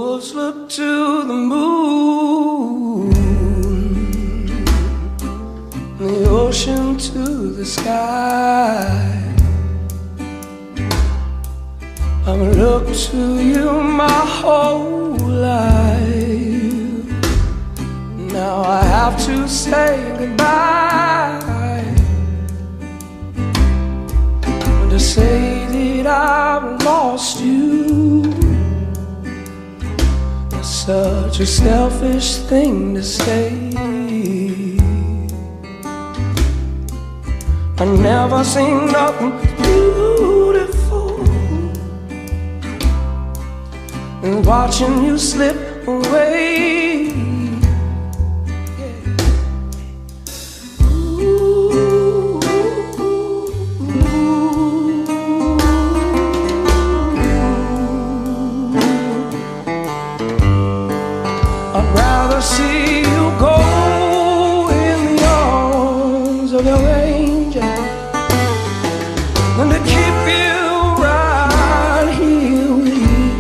wolves look to the moon, the ocean to the sky. I've looked to you my whole life. Now I have to say goodbye, to say that I've lost you. It's such a selfish thing to say. I've never seen nothing beautiful than watching you slip away. I'd rather see you go in the arms of your angel than to keep you right here with me.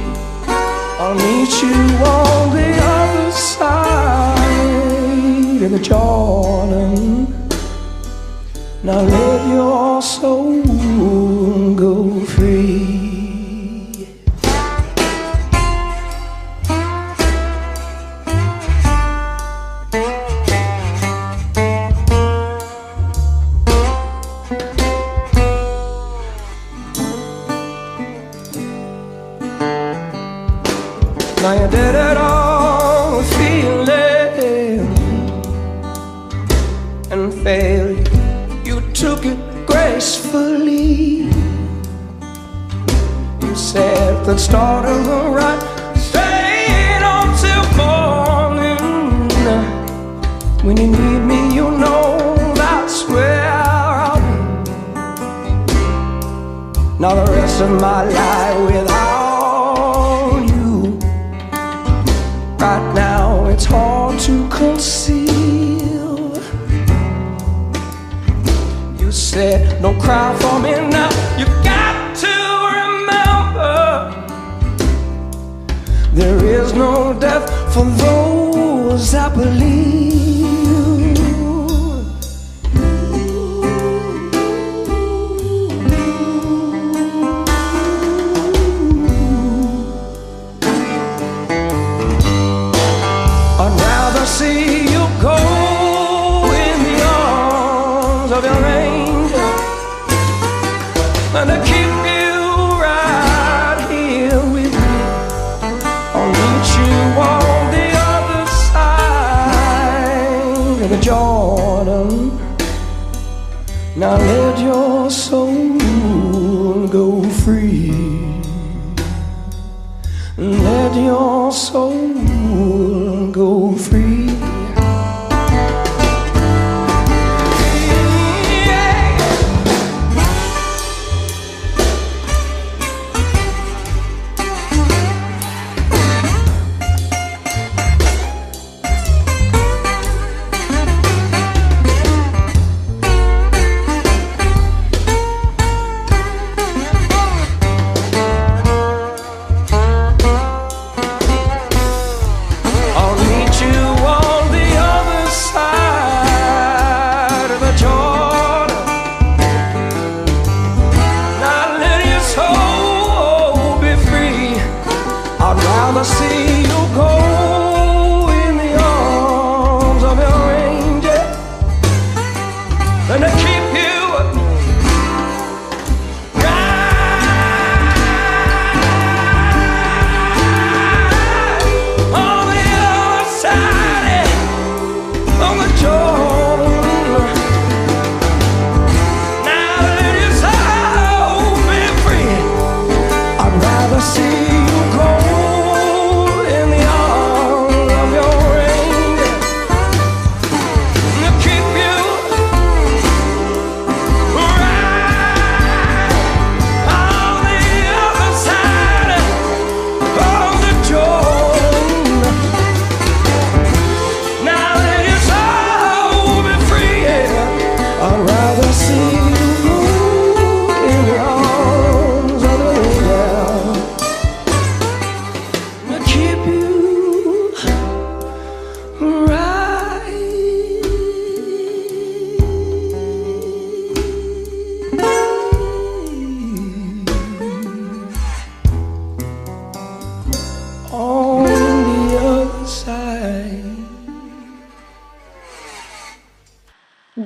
I'll meet you on the other side of the Jordan. Now let your soul go free. Now you did it all with feeling and failure. You took it gracefully. You said the start of the ride, staying on till morning. When you need me, you know that's where I'll be. Now the rest of my life without you, right now it's hard to conceal. You said, don't cry for me now. You got to remember, there is no death for those that believe. I'd rather see you go in the arms of your angel than to keep you right here with me. I'll meet you on the other side of the Jordan. Now let your soul go free. Let your soul go free.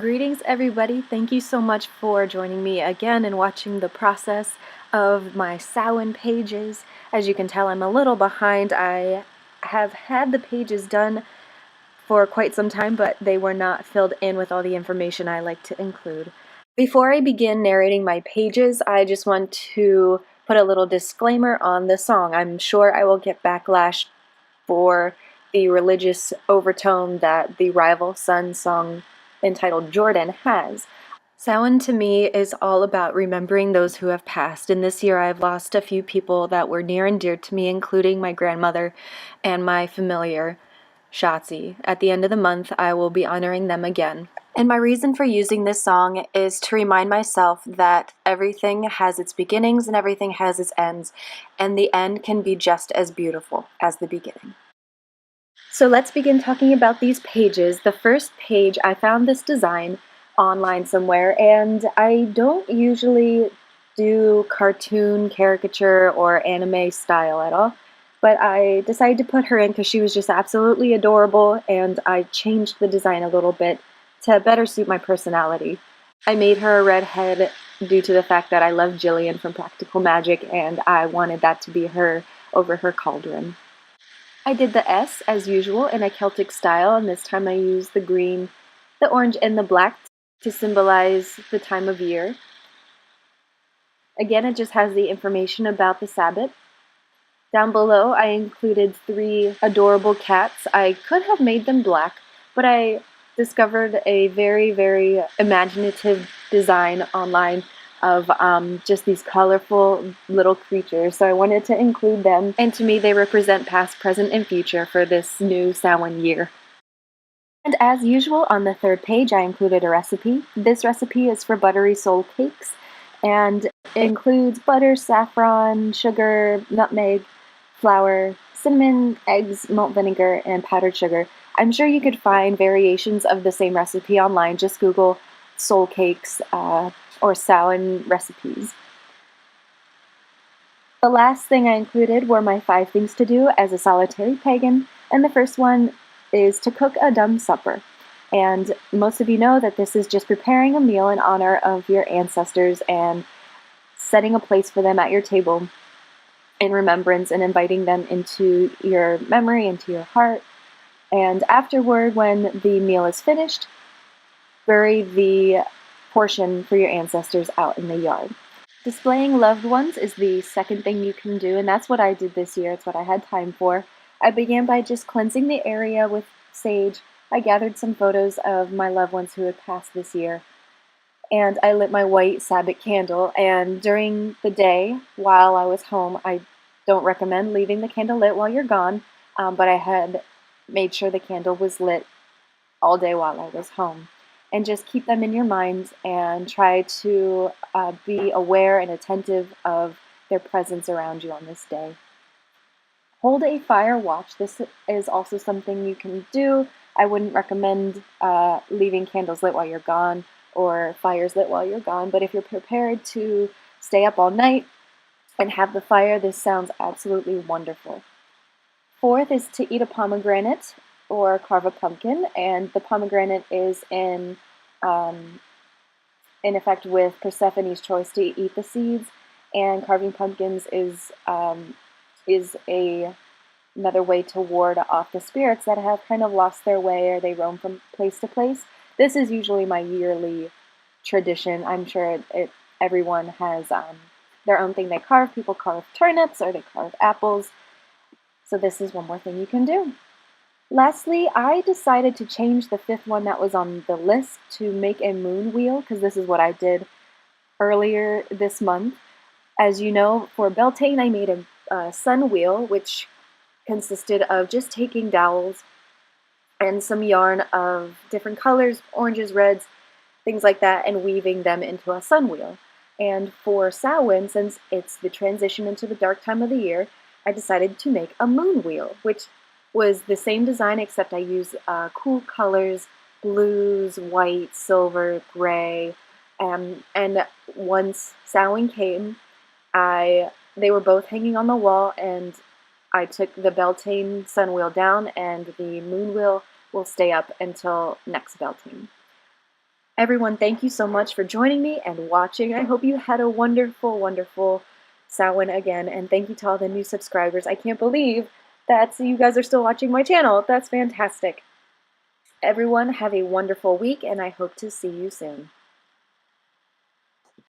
Greetings, everybody. Thank you so much for joining me again and watching the process of my Samhain pages. As you can tell, I'm a little behind. I have had the pages done for quite some time, but they were not filled in with all the information I like to include. Before I begin narrating my pages, I just want to put a little disclaimer on the song. I'm sure I will get backlash for the religious overtone that the Rival Sons song entitled Jordan has. Samhain to me is all about remembering those who have passed, and this year I've lost a few people that were near and dear to me, including my grandmother and my familiar, Shotzi. At the end of the month, I will be honoring them again. And my reason for using this song is to remind myself that everything has its beginnings and everything has its ends, and the end can be just as beautiful as the beginning. So let's begin talking about these pages. The first page, I found this design online somewhere, and I don't usually do cartoon, caricature, or anime style at all, but I decided to put her in because she was just absolutely adorable, and I changed the design a little bit to better suit my personality. I made her a redhead due to the fact that I love Jillian from Practical Magic, and I wanted that to be her over her cauldron. I did the S, as usual, in a Celtic style, and this time I used the green, the orange, and the black to symbolize the time of year. Again, it just has the information about the Sabbath. Down below, I included 3 adorable cats. I could have made them black, but I discovered a very, very imaginative design online of just these colorful little creatures, so I wanted to include them, and to me they represent past, present, and future for this new Samhain year. And as usual, on the third page I included a recipe. This recipe is for buttery soul cakes, and it includes butter, saffron, sugar, nutmeg, flour, cinnamon, eggs, malt vinegar, and powdered sugar. I'm sure you could find variations of the same recipe online. Just Google soul cakes or Samhain recipes. The last thing I included were my 5 things to do as a solitary pagan, and the first one is to cook a dumb supper. And most of you know that this is just preparing a meal in honor of your ancestors and setting a place for them at your table in remembrance and inviting them into your memory, into your heart. And afterward, when the meal is finished, bury the portion for your ancestors out in the yard. Displaying loved ones is the second thing you can do, and that's what I did this year. It's what I had time for. I began by just cleansing the area with sage. I gathered some photos of my loved ones who had passed this year, and I lit my white Sabbath candle. And during the day, while I was home, I don't recommend leaving the candle lit while you're gone, but I had made sure the candle was lit all day while I was home. And just keep them in your mind and try to be aware and attentive of their presence around you on this day. Hold a fire watch. This is also something you can do. I wouldn't recommend leaving candles lit while you're gone or fires lit while you're gone, but if you're prepared to stay up all night and have the fire, this sounds absolutely wonderful. Fourth is to eat a pomegranate or carve a pumpkin, and the pomegranate is in effect with Persephone's choice to eat the seeds, and carving pumpkins is another way to ward off the spirits that have kind of lost their way or they roam from place to place. This is usually my yearly tradition. I'm sure everyone has their own thing they carve. People carve turnips or they carve apples. So this is one more thing you can do. Lastly, I decided to change the 5th one that was on the list to make a moon wheel, because this is what I did earlier this month. As you know, for Beltane I made a sun wheel, which consisted of just taking dowels and some yarn of different colors, oranges, reds, things like that, and weaving them into a sun wheel. And for Samhain, since it's the transition into the dark time of the year, I decided to make a moon wheel, which was the same design except I used cool colors, blues, white, silver, gray, and once Samhain came, they were both hanging on the wall, and I took the Beltane sun wheel down, and the moon wheel will stay up until next Beltane. Everyone, thank you so much for joining me and watching. I hope you had a wonderful, wonderful Samhain again, and thank you to all the new subscribers. I can't believe that you guys are still watching my channel. That's fantastic. Everyone, have a wonderful week, and I hope to see you soon.